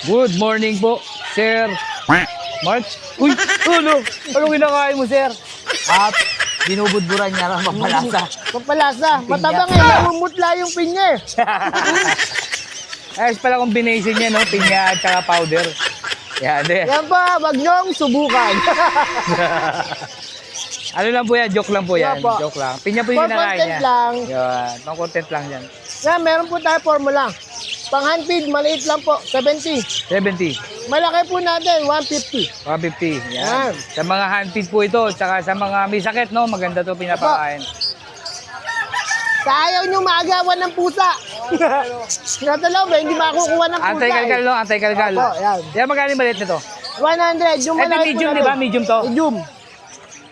Good morning po, Sir Mark. Uy, ano? Anong kinakain mo, Sir? At binubudburan niya lang pampalasa. Pampalasa. Matabang eh. Namumutla yung pinya eh. Ayos pala combination niya, no? Pinya at saka powder. Yan, Yan pa, wag niyong subukan. Ano lang po yan? Joke lang po yan. Yeah, po. Joke lang. Pinya po yung For kinakain content niya. lang. Yan, pang content lang yan. Yan, meron po tayo formula. Pang hand feed, maliit lang po, 70. 70. Malaki po natin, 150. 150. Yan. Yan. Sa mga hand feed po ito, tsaka sa mga may sakit, no? Maganda to pinapakain. Sa ayaw nyo maagawan ng pusa. Natalaw ba, hindi makukuha ng pusa Anti-kalkal, no? Anti-kalkal. Opo, yan. Yan, magkano yung maliit nito? 100, yung Ito malaki medium, po di ba? natin. Medium to? Medium.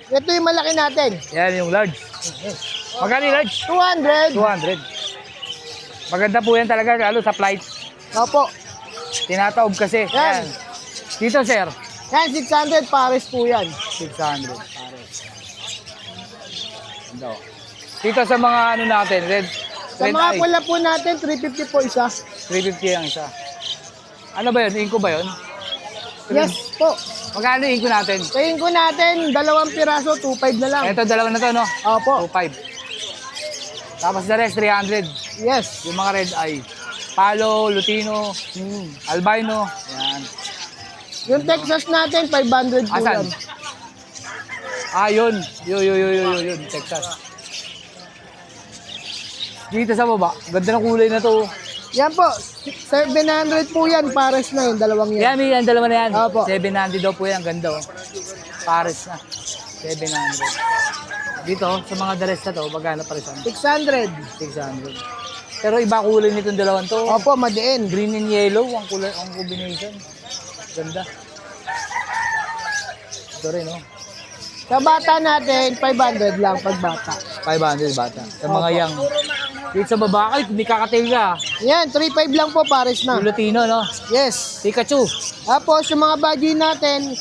Ito yung malaki natin. Yan, yung large. Magkano yung large? 200. 200. Maganda po yan talaga, lalo sa flight. Opo. Tinataob kasi. Yan. Yan. Dito, sir. Yan, 600 pares po yan. 600. Pares. Ito. Dito sa mga ano natin, red Sa mga eye. pula po natin, 350 po isa. 350 ang isa. Ano ba yun? Inko ba yun? Yes po. Magkano yung inko natin? Tingin ko natin, 2 piraso, 2.5 na lang. Ito, dalawa na to, no? Opo. 2.5. Tapos the rest, 300. Yes. Yung mga red eye. Palo, Lutino, Albino. Yan. Yung Texas natin, 500 po Asan? yan. Ah, yun. Yun. Texas. Dito sa baba. Ganda ng kulay na to. Yan po, 700 po yan, pares na yung dalawang yan. Yan, may yan. Dalawa na yan. Opo. 700 daw po yan. Ganda, oh. Pares na. 700. Dito, sa mga dress na to, magkano pa rin? 600. 600. Pero iba kulay nitong dalawang to. Opo, madiin. Green and yellow, ang kulay, ang combination. Ganda. Ito rin, oh. Sa bata natin, 500 lang pag bata. 500 bata. Sa mga yang. Dito sa baba, ay, hindi kakatail ka. Yan, 3.5 lang po, pares na. Yung Lutino, no? Yes. Pikachu. Tapos, yung mga budgie natin,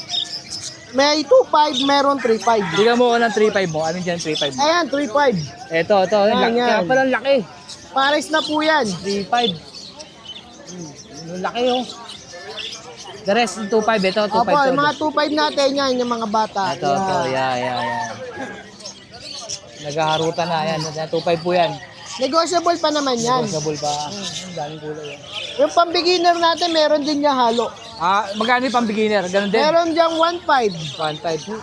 may 2.5, meron 3.5. Bigyan mo ko ng 3.5 mo. Ano dyan, 3.5 mo? Ayan, 3.5. Ito. Yan, Laki. yan. Kaya pala laki. Pares na po yan. 3.5. Yung laki, oh. The rest, 2.5. Ito, 2.5. Opo, yung mga 2.5 natin yan, yung mga bata. Ito. Yan. Naghaharutan na. Yan, 2.5 po yan. Negotiable pa naman yan. Negotiable pa. Ang daming kulay, oh. Yung pang-beginner natin, meron din niya halo. Ah, magkano yung pang beginner? Ganun din? Meron diyang 1.5. 1.5.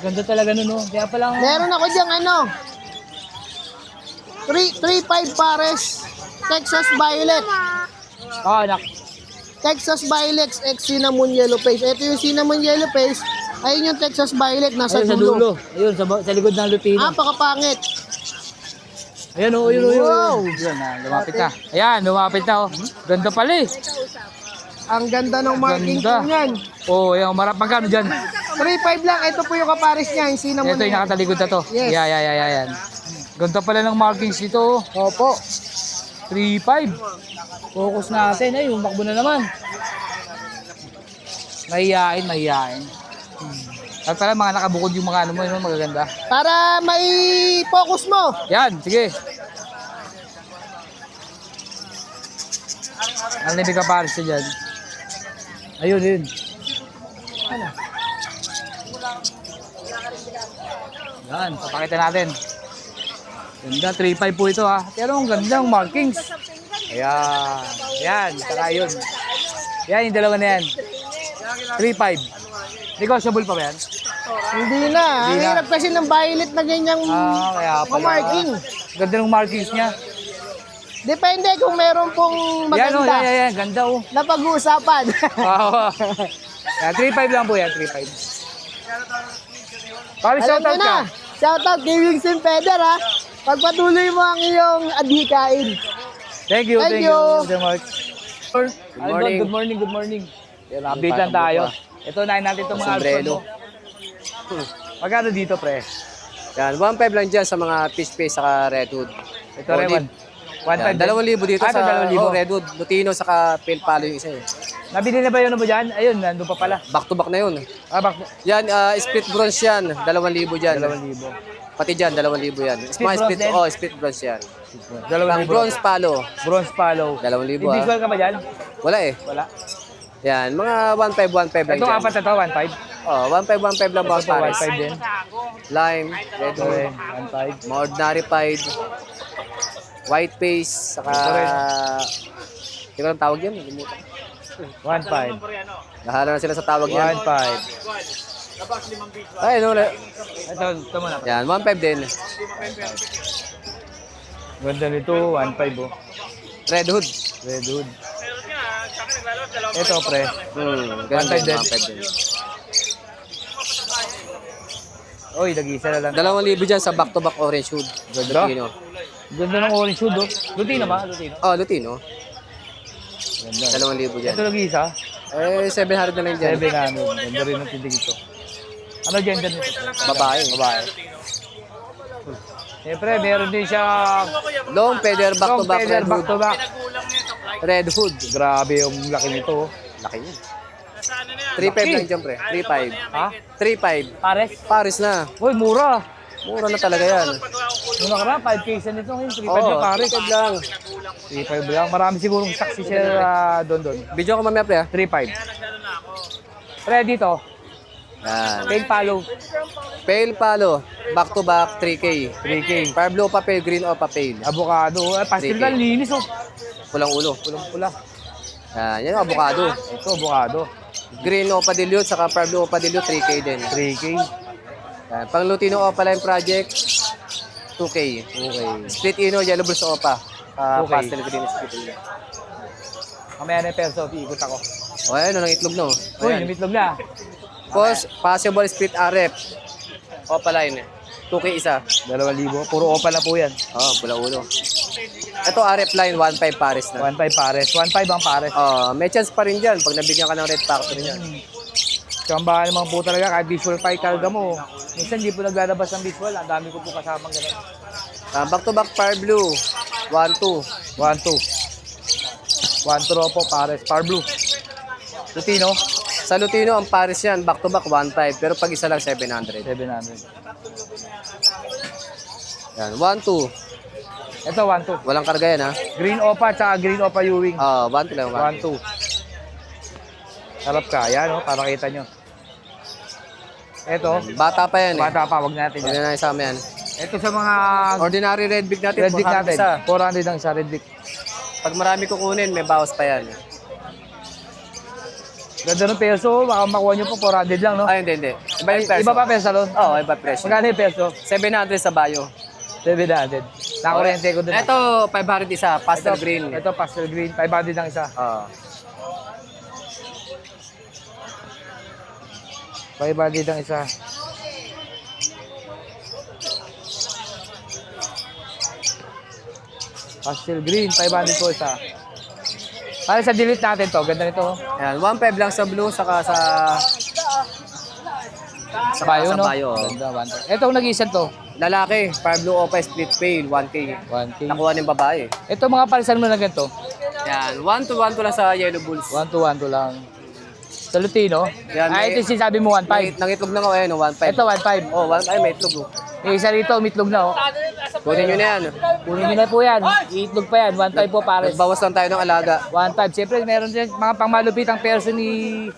Ganda talaga nun, no? Kaya palang... Meron ako diyang ano, 3.5 pares. Texas Violet. Ah, anak. Texas Violet X Cinnamon Yellow Face. Ito yung Cinnamon Yellow Face. Ayun yung Texas Violet, nasa Ayun, sa dulo. dulo. Ayun, sa likod ng Lutino. Napakapangit. Ayan, oh, ayun. Wow. Ayan, lumapit na. Ayan, lumapit na, oh. Ganda pala, eh. Ang ganda ng marking Ganda. po niyan. Oh, ayan, magkano dyan? 3.5 lang. Ito po yung kapares niya, yung cinnamon. Ito yung nakatalikod na to. Yes. Yan. Ganda pala ng markings dito, oh. Opo. 3.5. Focus natin, eh. Umakbo na naman. Mahihain. At pala, mga nakabukod yung mga ano mo, yun, magaganda. Para may focus mo. Yan, sige. Ano na ka pares siya dyan? Ayun. Ano? Yan, papakita natin. Ganda, 3.5 po ito, ha. Pero ang ganda ng markings. Ayan. Yan, saka yun. Yan, yung dalawa na yan. 3.5. Negotiable pa ba yan? Hindi na. Ang Hindi na. hirap kasi ng violet na ganyang Kaya pala. marking. Ganda ng markings niya. Depende kung meron pong Yan, oh, maganda yan. Ganda, oh. na pag-uusapan. Wow. Yan, 3.5 lang po yan, 3.5. Pari, Alam shoutout nyo na. ka. Shoutout kay Winston Feder ha. Pagpatuloy mo ang iyong adhikain. Thank you. Thank you. so much. Good morning. Yan, update lang tayo. Ito, nahin natin itong mga Sombrero. alpha. Magkano dito, pre? Yan, 1.5 lang dyan sa mga fish face saka redwood. Ito rin, 1.5. Yan, 2,000 dito ito, sa 2,000. redwood. Lutino saka pale palo yung isa eh. Nabili na ba yun mo dyan? Ayun, nandun pa pala. Back to back na yun. Back. Yan, split bronze yan. 2,000 dyan. 2,000. Pati dyan, 2,000 yan. Mga bronze din? split bronze yan. 2,000. Bronze palo. Bronze palo. 2,000 May visual ka ba dyan? Wala eh. Wala. Yan, mga 1,500 lang Ito dyan. apat na to, 1,500. Oh, 1,500 lang ba Ito, pares? 1,500 din. Lime, red Ito rin, 1,500. mga ordinary pied, white face, saka... Hindi ko lang tawag yan. 1,500. Nahala na sila sa tawag yan. 1,500. Ay, no. Ito muna. Yan, 1,500 din. Ganda nito, 1,500 oh. Red hood. Red hood. Ito, pre. Ganda 1,500 din. 1,500 din. Oy, nag-isa na lang. 2,000 dyan sa back-to-back orange hood. Ganda. Lutino. Ganda ng orange hood oh. Lutino ba? Lutino. Oh, Lutino. Ganda. 2,000 dyan. Ito nag-isa. Eh, 700 na lang dyan. 700. Ganda rin ng tindig ito. Ano gender nito? Babae. Babae. Siyempre, meron din siya Long feather back-to-back feather red hood. back to back. Red hood. Grabe yung laki nito. Oh. Laki niya. 3,500 lang dyan, pre. 3,500. Ha? 3,500. Pares? Paris na. Uy, mura. Mura na talaga yan. Nung nakaraan, 5K isa nito ngayon. 3,500 Oo, na pares. 3,500 lang. 3,500 lang. Marami sigurong saksi siya doon. Video ko mamaya, pre. 3,500. Pre, dito. Yan. Tail palo. Pale palo. Back-to-back, 3K. 3K. Fire blue pa pale, green o pa pale. Avocado. Pastel 3K. lang, linis oh. Pulang ulo. Pulang-pula. Yan yung avocado. Ito, avocado. Green o pa dilute, saka fire blue o pa dilute, 3K din. 3K. Yan. Pang Lutino Opaline Project, 2K. Okay. Split Ino, Yellow Bulls Opa. Okay. Pastel green split Ino. Kamaya na yung perso, iikot ako. O ayan, nang itlog no. Uy, Ayan. namitlog na. Possible split RF. Opaline. 2K isa. 2,000. Puro opal na po yan. Oh, pula ulo. Ito RF line, 1.5 Paris na. 1,500 pares. 1,500 ang pares. May chance pa rin dyan pag nabigyan ka ng red factory niyan. Kambahan naman po talaga kahit visual pa ikarga mo. Minsan hindi po naglalabas ng visual. Ang dami ko po kasamang gano'n. Back to back fire blue, 1.2. 1,200. 1,200 po pares. Par blue. Lutino, Sa Lutino, ang Paris yan, back to back 1.5. Pero pag isa lang 700. 700. Yan, 1.2. Ito, 1,200. Walang karga yan ha. Green Opa tsaka Green Opa Ewing. 1.2 lang. 1,200. Sarap ka. Yan, oh, para kita nyo. Ito, Bata pa yan eh. bata pa, wag natin Huwag yan. na isama yan. Ito sa mga Ordinary red big natin, red dick 400 natin. isa. 400 ang isa red dick. Pag marami kukunin, may bawas pa yan. Ganda ng peso, baka makuha nyo po 400 lang, no? Ay, hindi. Iba yung perso. Iba pa peso salon? Oo, iba presyo. Magkano yung peso? 700 sa bayo. 700. Nakurente ko dun. Ito, 500 isa, pastel green. Ito, pastel green. 500 ang isa. Oo. 500 ang isa. Pastel green, 500 po isa. Para sa delete natin to, ganda nito. Oh. Ayan, 1.5 lang sa blue, saka sa... Sa bayo, no? bayo. Ganda, 1. Ito ang nag-iisan to. Lalaki, fire blue opa, split pale, 1K. 1K. Nakuha ng babae. Ito mga palisan mo na ganito. Yan, 1 to 1 to lang sa Yellow Bulls. 1 to 1 to lang. Sa Lutino. Yan, Ito yung sinasabi mo 1.5. Nangitlog na nga, ayun, 1.5. Ito 1.5. Oh, 1.5, may itlog. Oh. Yung isa rito, mitlog na. Oh. Kunin nyo na yan. Kunin nyo na po yan. Iitlog pa yan. 1.5 po pares. Bawas lang tayo ng alaga. 1.5. Siyempre, meron din mga pangmalupitang perso ni...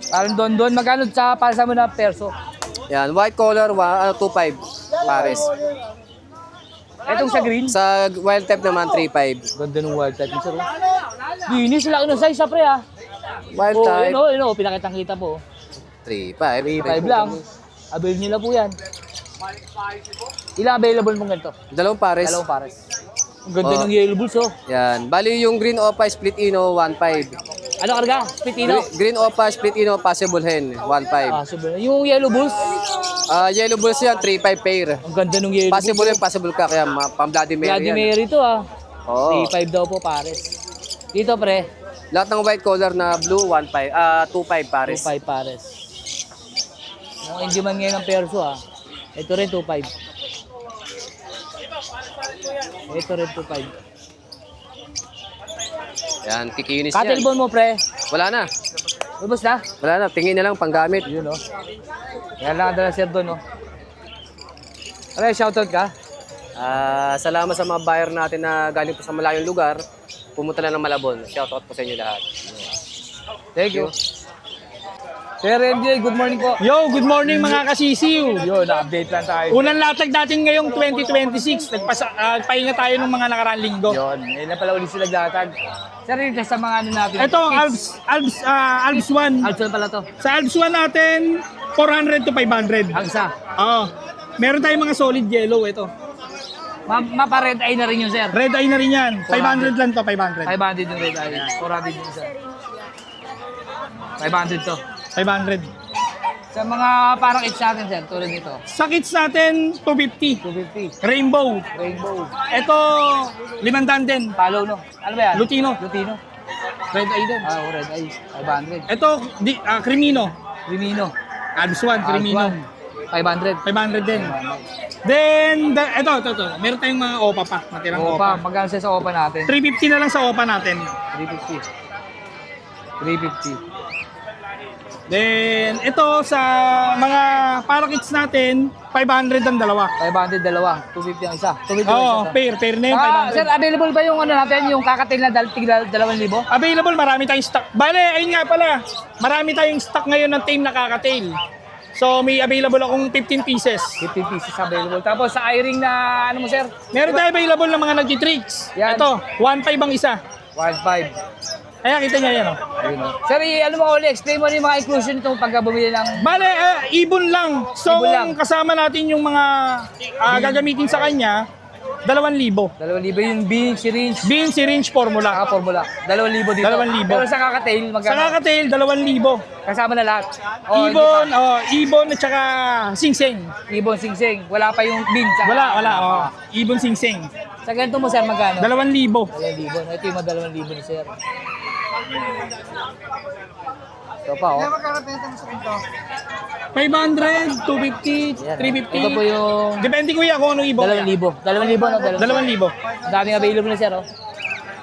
Parang don. Magkano sa palsa mo na perso? Yan, white color, 2.5 pares. Etong sa green. Sa wild type naman, 3.5. Ganda ng wild type. Sir, oh. Linis, laki ng size, pre, ha? Wild Oh, type, yun, pinakitang kita po. 3.5. 3.5 lang. Avail nila po yan. Ilang available mong ganito? Dalawang pares. Dalawang pares. Ang ganda Oh. ng yellow bulls, oh. Yan. Bali yung green opa, split ino, 1.5. Ano karga? Pitino? Green opa, split ino, possible hen, 1.5. Ah, sobrang. Yung yellow bulls, Yellow bulls yan, 3.5 pair. ang ganda ng yellow Possible bulls. yan, possible ka. Kaya pang Bloody Mary yan. Vladimir ito, ah. Oo. 3.5 daw po, pares. Dito, pre. Lahat ng white color na blue, 2.5 pares. 2.5 pares. Mukhang hindi man ngayon ang perso, ah. Ito rin 2.5. Ito rin 2.5. Yan, kikinis Cattle yan. bone mo, pre. Wala na. Ubus na? Wala na. Tingin na lang panggamit. Yun, oh. Yan lang dala sir doon, oh. Ano, shoutout ka? Salamat sa mga buyer natin na galing po sa malayong lugar. Pumunta na ng Malabon. Shoutout po sa inyo lahat. Thank you. Sir MJ, good morning po. Yo, good morning mga kasisiw. Yun, na-update lang tayo. Unang latag natin ngayong 2026. Nagpahinga tayo ng mga nakaraan linggo. Yun, ngayon na pala ulit sila gatag. Sir, yun sa mga ano natin. Ito, Alps 1. Alpson pala to. Sa Alps 1 natin, 400 to 500. Ang isa. Oo. Meron tayong mga solid yellow ito. Mapa red eye na rin yun, sir. Red eye na rin yan. 500 lang to, 500. 500 yung red eye. 400 yung isa. 500 to. 500. Sa mga parang itch natin, sir, tulad nito. Sa kits natin, 250. 250. Rainbow. Rainbow. Ito, 500 din. Follow, no? Ano ba yan? Lutino. Lutino. Red eye din. Ah, red eye. 500. Ito, Crimino. Crimino. Alps 1, Crimino. 500. 500 din. Then, ito. Meron tayong mga OPA pa. Natirang Opa, OPA. magkano sa Opa natin? 350 na lang sa OPA natin. 350. 350. Then, ito sa mga parakits natin, 500 ang dalawa. 500 dalawa. 250 ang isa. 250 ang Oo, isa. pair na yun, Sir, 500. available ba yung ano natin, yung kakatil na 2,000? Available, marami tayong stock. Bale, ayun nga pala, marami tayong stock ngayon ng team na kakatail. So, may available akong 15 pieces. 15 pieces available. Tapos sa i-ring na ano mo, sir? Meron tayo available ng mga nagtitricks. Yan. Ito, 1.5 ang isa. 1.5. Ayan, kita niya yan. Oh. Ayun, oh. Sir, ano mo ulit? Explain mo rin yung mga inclusion nito pagka bumili ng... Bale, ibon lang. So, Ibon lang. kung kasama natin yung mga gagamitin sa kanya, 2,000. 2,000 yung bean, syringe, Bean syringe formula. saka formula. 2,000 dito. 2,000. Pero sa kakatail, Sa magkano? kakatail, 2,000. Kasama na lahat. Oh, Ibon, hindi pa. ibon at saka singsing. Ibon, singsing. Wala pa yung bean. Saka, Wala. Ibon singsing. Sa ganito mo, sir, magkano? 2,000. 2,000. Ito yung mga 2,000 ni sir. Ito pa, oh. 500, 250, Yan, 350. Ito po yung Depende kuya kung anong ibon. 2,000. 2,000 no? 2,000. Ang daming available na, sir, oh.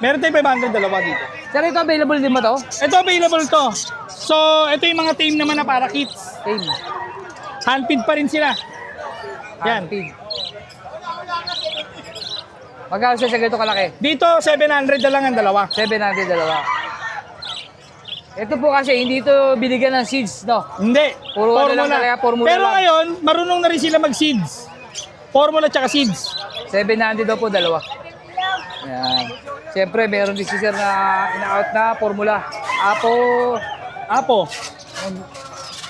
Meron tayong 500 dalawa dito. Sir, ito available din ba to? Ito available to. So, ito yung mga team naman na para kits. Same. Handfeed pa rin sila. Yan. Handfeed. Magkano siya sa ganito kalaki? Dito, 700 na lang ang dalawa. 700 dalawa. Ito po kasi hindi ito binigyan ng seeds, no? Hindi. Puro ano lang talaga, formula Pero lang. ngayon, marunong na rin sila mag-seeds. Formula tsaka seeds. 700 daw po dalawa. Yan. Siyempre, meron din si sir na ina-out na formula. Apo.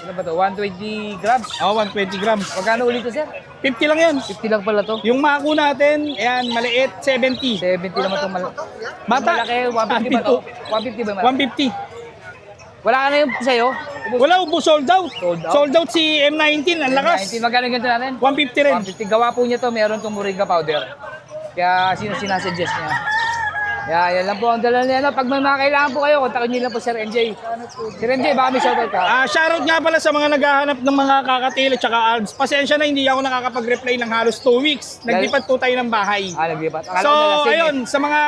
Ano ba to? 120 grams? 120 grams. Magkano ulit to, sir? 50 lang yan. 50 lang pala to. Yung mako natin, ayan, maliit, 70. 70 naman itong Bata. malaki. 150 ba to? 150 ba malaki? 150. Wala ka na yung sa'yo? Wala, ubo, sold out. Sold out? Sold out si M19, ang lakas. 19. Magkano ganito natin? 150 rin. 150. Gawa po niya to, meron itong moringa powder. Kaya sinasuggest niya. Yan lang po ang dala niya. Pag may mga kailangan po kayo, kontakin niyo lang po Sir MJ. Sir MJ, baka may shoutout ka? Shoutout nga pala sa mga naghahanap ng mga kakatil at saka albs. Pasensya na, hindi ako nakakapag-reply ng halos 2 weeks. Naglipat po tayo ng bahay. Naglipat. Akala So, ko nalasing ayun, sa mga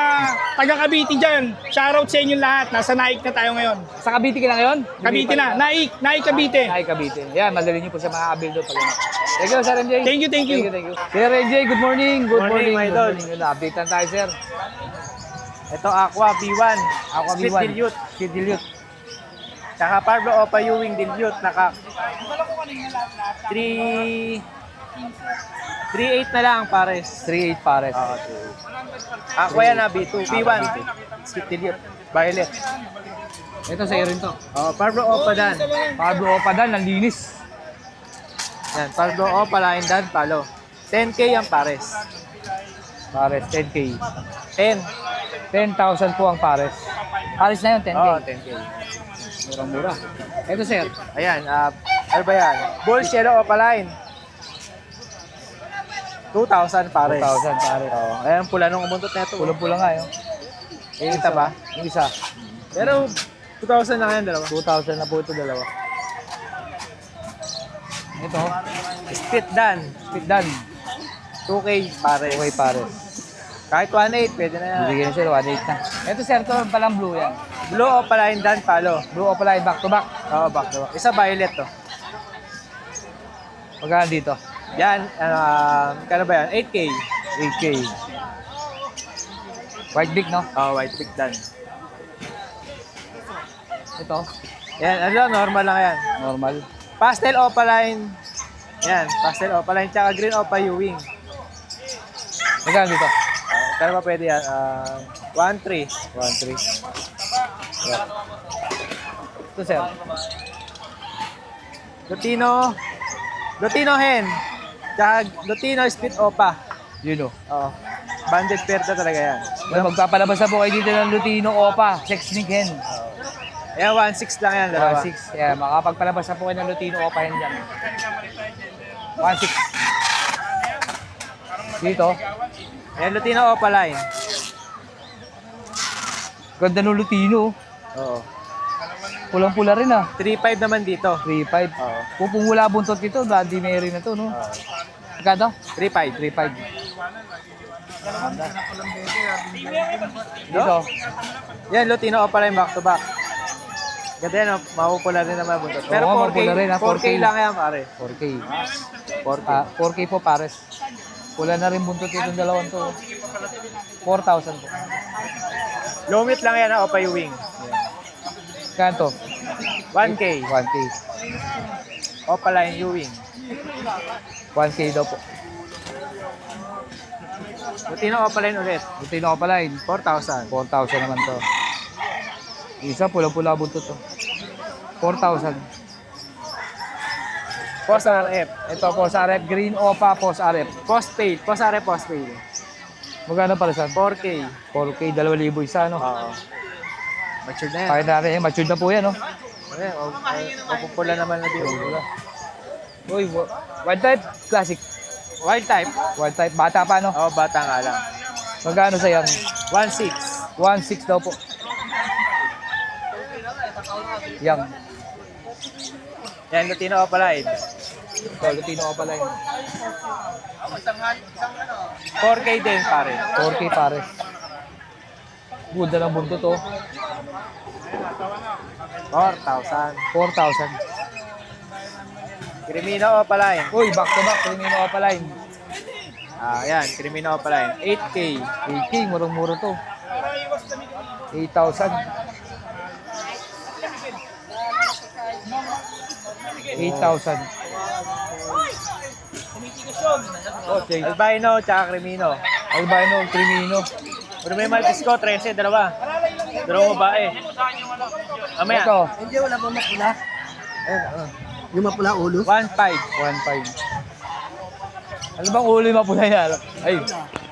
taga Cavite dyan, shoutout sa inyo lahat. Nasa Naik na tayo ngayon. Sa Cavite ka na ngayon? Cavite na, Naik Cavite. Ay, Cavite. Yan, madali niyo po sa mga abil doon. Thank you, Sir MJ. Thank you. Thank you. Sir MJ, good morning. Good morning. Morning, my idol. Update lang tayo, sir. Ito, Aqua B1. Aqua Split B1. dilute. Split dilute. Tsaka Pablo Opa Ewing dilute. Naka 3.8 na lang pares. 3.8 pares. Aqua yan na B2. B1. Split dilute. Violet. Ito sa'yo rin to. Pablo Opa Dan. Pablo Opadal, ang linis. Yan, Pablo Opa Line Dan Palo. 10K ang pares. Pares, 10K. 10. 10,000 po ang pares. Pares na yun, 10K. 10K. Murang-mura. Ito, sir. Ayan, ano ba yan? Bulls Yellow Opa Line. 2,000 pares. 2,000 pares. Ayan, pula nung umuntot na ito. Pulang-pula nga yun. Kita ba? Yung isa. Pero 2,000 lang yan, dalawa. 2,000 na po ito, dalawa. Ito, Split Dan. split dan. 2K pares. Okay, pares. Kahit 1.8, pwede na yan. Bibigyan na sir, 1.8 na. Ito sir, ito palang blue yan. Blue Opaline Dan Palo. Blue Opaline back to back. Oo, back to back. Isa violet to. Magkano dito? Yan, kano ba yan? 8K. 8K. White beak, no? Oh, white pick Dan. Ito, Yan, ano lang, normal lang yan. normal. Pastel Opaline. Yan, pastel Opaline. Tsaka green Opa Ewing. Magkano dito? Kano ba pwede yan? 1.3. 1.3. Yeah. Ito sir. Lutino Hen. Tsaka Lutino Split Opa. Yun o. Oo. Banded pair na talaga yan. Well, magpapalabas na po kayo dito ng Lutino Opa, Sex Mink Hen. Ayan, 1.6 lang yan, dalawa. 1.6. Yeah, makapagpalabas na po kayo ng Lutino Opa Hen dyan. 1.6. Dito, Ayan, Lutino Opaline. ganda ng Lutino. Oo. Pulang-pula rin ah. 3.5 naman dito. 3.5. Oo. Kung wala buntot ito, Bloody Mary na to, no? Magkano? 3.5. 3.5. Dito, Yan, Lutino Opaline back to back. Ganda yan, mapupula rin naman buntot. Pero Oo, 4K, mapupula rin, 4K 4K. lang yan, pare. 4K. 4K. 4K po pares. Wala na rin buntot itong dalawang to. 4,000 po. Low meat lang yan, Opa Ewing. Kanto? 1K. 1K. Opaline Ewing. 1K daw po. Lutino Opaline ulit. Ito yung nakapaline. 4,000. 4,000 naman to. Isa, pula-pula buntot to. 4,000. Post RF. Ito po sa RF. Green Opa, Post RF. Postpaid. Post RF postpaid. Magkano para saan? 4K. 4K, 2,000 isa, no? Oo. Matured na yan. Kaya natin yan. Matured na po yan, no? Ayan, mapupula naman na dito. Uy, wild type, classic. Wild type. Wild type, bata pa, no? Oo, bata nga lang. Magkano sa yan? 1.6. 1.6 daw po. Yang. Yan, Lutino Opaline. Ito, Lutino Opaline. 4K din, pare. 4K pares. Ganda ng buntot, oh. 4,000. 4,000. Crimino Opaline. Uy, back to back, Crimino Opaline. Yan, Crimino Opaline. 8K. 8K, murong-muro to. 8,000. 8,000. Okay. Albino, tsaka Crimino. Albino, Crimino. Pero may Maltese ko, 13, dalawa. Dalawang babae. Mamaya, Ito, Hindi, wala pa mapula. Yung mapula ulo. 1.5. 1.5. Ano bang ulo yung mapula yan? Ay,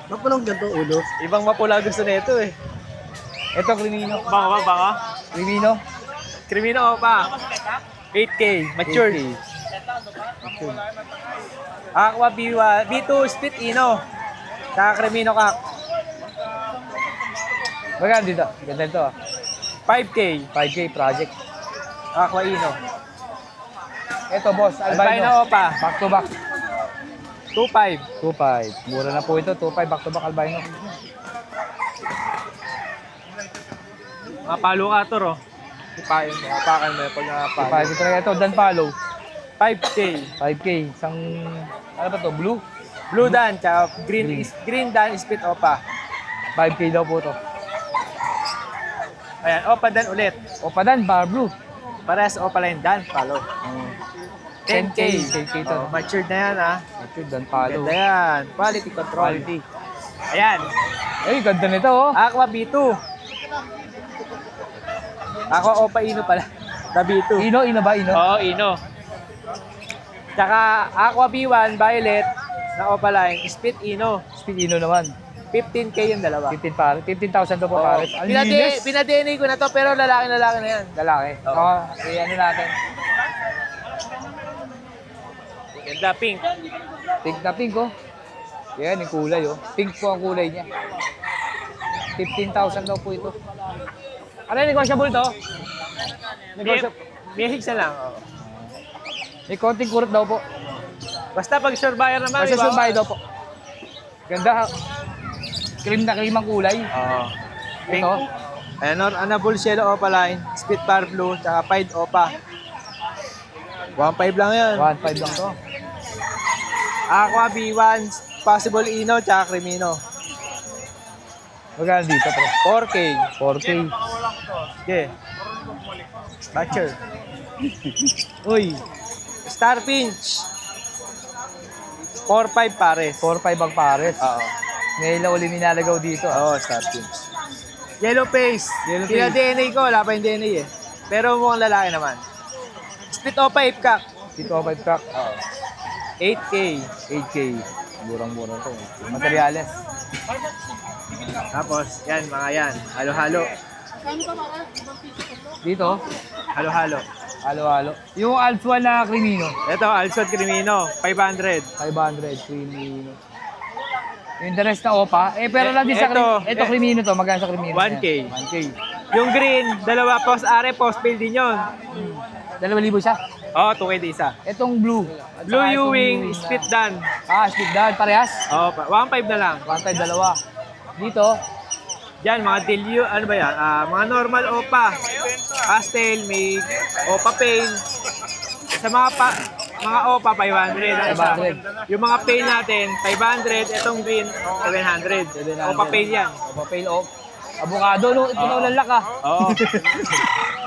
Mapulang ganito ulo. Ibang mapula gusto nito eh. ito Crimino. Baka. Crimino. Crimino pa. 8K, matured. 8K. Aqua B2 Split Ino. Tsaka Crimino Kak. Magkano dito? Ganda ito ah. 5K. 5K project. Aqua Ino. Ito boss, Albino albino. pa. Back to back. 2.5. 2.5. Mura na po ito. 2.5 back to back albino. Mga palo ka to, ro. Ipakan mo pag napalo. 2.5 talaga ito. Dan follow. 5K. 5K. Isang, ano ba to? Blue? Blue Dan, tsaka green Dan Split Opa. 5K daw po to. Ayan, Opa Dan ulit. O pa dan, bar blue. Parehas Opaline Dan, palo. 10K. 10K to. Oh, matured na yan, ha. Actually, dan follow. Ganda yan. Quality control. Quality. Ayan. Ay, ganda nito oh. Aqua B2. Aqua Opa Ino pala. Na B2. Ino ba? Ino? Oo, Ino. Tsaka Aqua B1 Violet na Opaline, Split Ino. Speed Ino naman. 15K yung dalawa. 15,000 to po pares. Ang linis. Pinadene ko na to pero lalaki na yan. Lalaki. Oo. Oo. Ano natin. Ganda, pink. Pink na pink oh. Yan yung kulay oh. Pink po ang kulay niya. 15,000 daw po ito. Ano yung negotiable to? May higsa lang. Oo. May konting kurot daw po. Basta pag sure buyer naman. Kasi iba- sumbay daw po. Ganda. Cream na cream ang kulay. Oo. Pink. Ito. Ayan, Anabul Cielo Opaline, Split Par Blue, tsaka Pied Opa. 1.5 lang yan. 1.5 lang to. Aqua B1, Possible Ino, tsaka Crimino. Magkano dito, pre? 4K. 4K. Okay. Butcher. Uy, Star Pinch. 4.5 pares. 4.5 ang pares. Oo. Ngayon lang uli nilalagaw dito. Oo, Star Pinch. Yellow Face. Yellow Kina Face. DNA ko, wala pa yung DNA eh. Pero mukhang lalaki naman. Split Opa Ipkak. Dito 5 crack. 8K. 8K. Murang-murang to. Materyales. Tapos, yan, mga yan. Halo-halo. Dito, Halo-halo. halo-halo. Yung Alpha na Crimino. Ito, Alsod Crimino. 500. 500, Crimino. Yung the rest na Opa. Pero lang din sa Ito, Crimino to. Magkano sa Crimino? 1K. 1K. Yung green, dalawa post are, post fill din yun. 2,000 siya. Oo, 2K din isa. Itong blue. At Blue saka itong Ewing, na- split dan. Split down. Parehas. Oo, 1.5 na lang. 1.5 dalawa. Dito, Yan, mga dilyo, ano ba yan? Mga normal opa. Pastel, may opa pail. Sa mga opa, 500 ang isa. 500. Yung mga pail natin, 500. Itong green, 700. Opa pail yan. Opa Pale Oak. Avocado, no? Ito na walang lak, ah. Oo.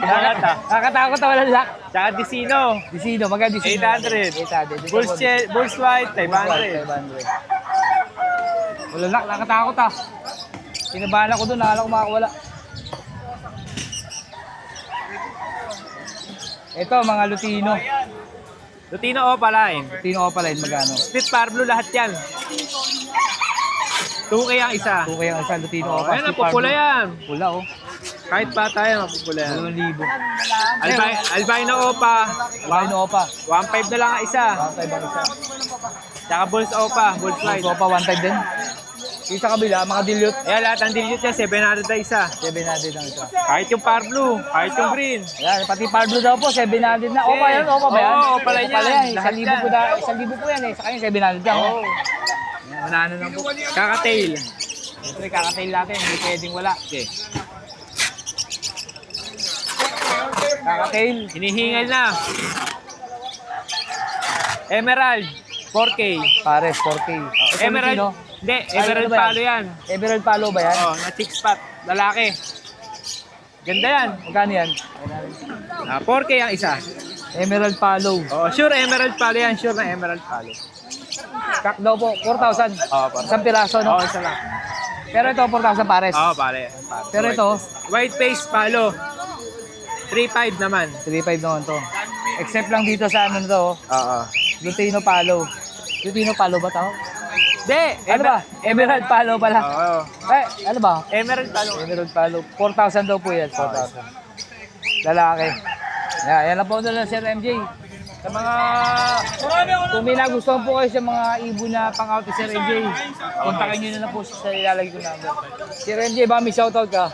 Lahat ah. Nakakatakot na walang lak. Tsaka Disino, Disino, magkano Disino? 800. 800. Bulls White, 500. 500. Walang lak, nakakatakot, ah. Kinabahan ako doon, nakala ko makakawala. Ito, mga Lutino. Lutino opa line. Lutino Opa Line, magkano? Split par blue lahat yan. 2K ang isa. Kung kaya ang isa, Lutino Oh, Opa. ayun, napupula yan. Pula, oh. Kahit bata yan, mapupula yan. 2,000. Albino opa, Lutino Opa. 1.5 na lang ang isa. 1.5 ang isa. Tsaka bulls opa, bulls white. Lutino Opa, 1.5 din. Yung sa kabila, mga dilute. Ayan, lahat ng dilute niya, 700 na isa. 700 ang isa. Kahit yung par blue, kahit yung green. Yan, pati Pablo daw po, 700 na. Opa yan, Opa ba yan? Oo, Opa lang yan. Lahat 1,000 yan. po na, 1,000 po yan eh. Sa kanya, 700 lang. Oo. Manano lang po. Kakatail. Siyempre, kakatail natin, hindi pwedeng wala. Okay. Kakatail, Hinihingal na. Emerald, 4K. pares, 4K. Ito, Emerald, Lutino. hindi, Ay, emerald ano ba yan? palo yan. Emerald Palo ba yan? Oo, na chick spot, lalaki. Ganda yan. Magkano yan? 4K ang isa. Emerald Palo. Oh, sure emerald palo yan, sure na emerald palo. Kak daw po, 4,000. Oo, pa. Isang piraso, no? Oo, isa lang. Pero ito, 4,000 pares. Oo, pare. Pero ito, White face palo. 3.5 naman. 3,500 naman to. Except lang dito sa ano na to, Oo. Lutino Palo. Lutino Palo ba tao? Hindi, Ano ba? Emerald Palo pala. Oo. Ano ba? Emerald palo. Emerald Palo. 4,000 daw po yan. 4,000. Lalaki. Yan lang po doon Sir MJ. Sa mga, kung may nagustuhan po kayo sa mga ibon na pang-out ni Sir MJ, kontakin nyo na lang po sa ilalagay ko number. Sir MJ, ba may shoutout ka?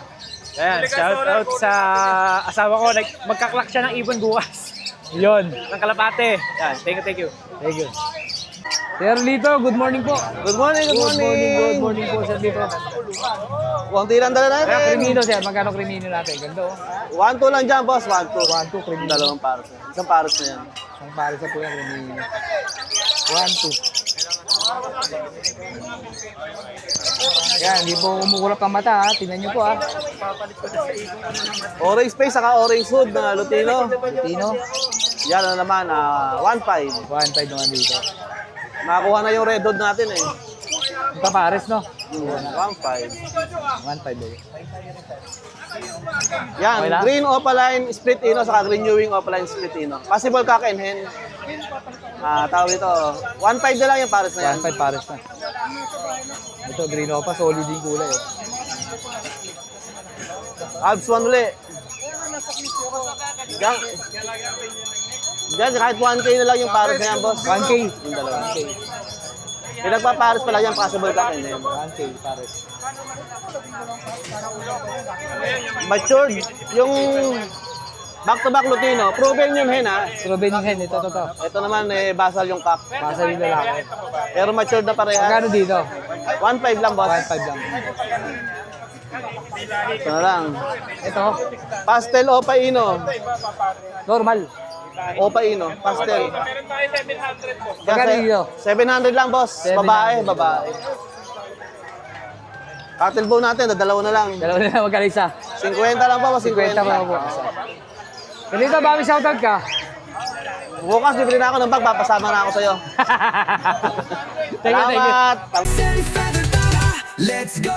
Ayan, shout out sa asawa ko. Magkaklak siya ng ibon bukas. Yun. Ng kalapate. Yan, thank you, thank you. Thank you. Sir Lito, good morning po. Good morning, good morning. Good morning po, Sir Lito. Konti lang dala Kaya natin. Crimino, Sir. Magkano Crimino natin? Ganda, oh. 1-2 lang dyan, boss. 1-2. 1-2 Crimino. Dalawang paros. Isang paros na yan. Ang pare sa po yan, Crimino. 1-2. Yan, hindi po kumukulap ang mata, ha. Tingnan nyo po, ha. Orange face, saka orange hood na Lutino. Tino, Yan na naman, 1-5. 1-5 naman dito. Nakakuha na yung red hood natin eh. Ang kapares, no? 1-5. 1-5 daw. Yan, Okay lang? green opaline split ino, saka green Ewing opaline split ino. Possible cock and hen. Tawag ito, 1-5 na lang yung pares na yan. 1-5 pares na. Ito, green opa, solid yung kulay, oh. Alps 1 uli. Yan. Yan, kahit 1K na lang yung pares na yan, boss. 1K. Yung dalawa. Pinagpapares pala yan, possible cock and hen. 1K pares. Matured, yung Back-to-back Lutino. Proven yung hen, ha? Proven yung hen. Ito. Ito naman, basal yung cock. Pasa yung lalaki. Pero matured na parehas. Magkano dito? 1.5 lang, boss. 1.5 lang. Ito na lang. Ito, Pastel Opa Ino. normal. Opa Ino. Pastel. Magkano dito? 700 lang, boss. 700. Babae. Cattle bone natin, dalawa na lang. Dalawa na lang, magkano isa? 50 lang po, 50 pa po. Ganito ba, may shoutout ka? Bukas, bibili na ako ng bag, papasama na ako sa'yo. Thank you. Salamat! Let's go!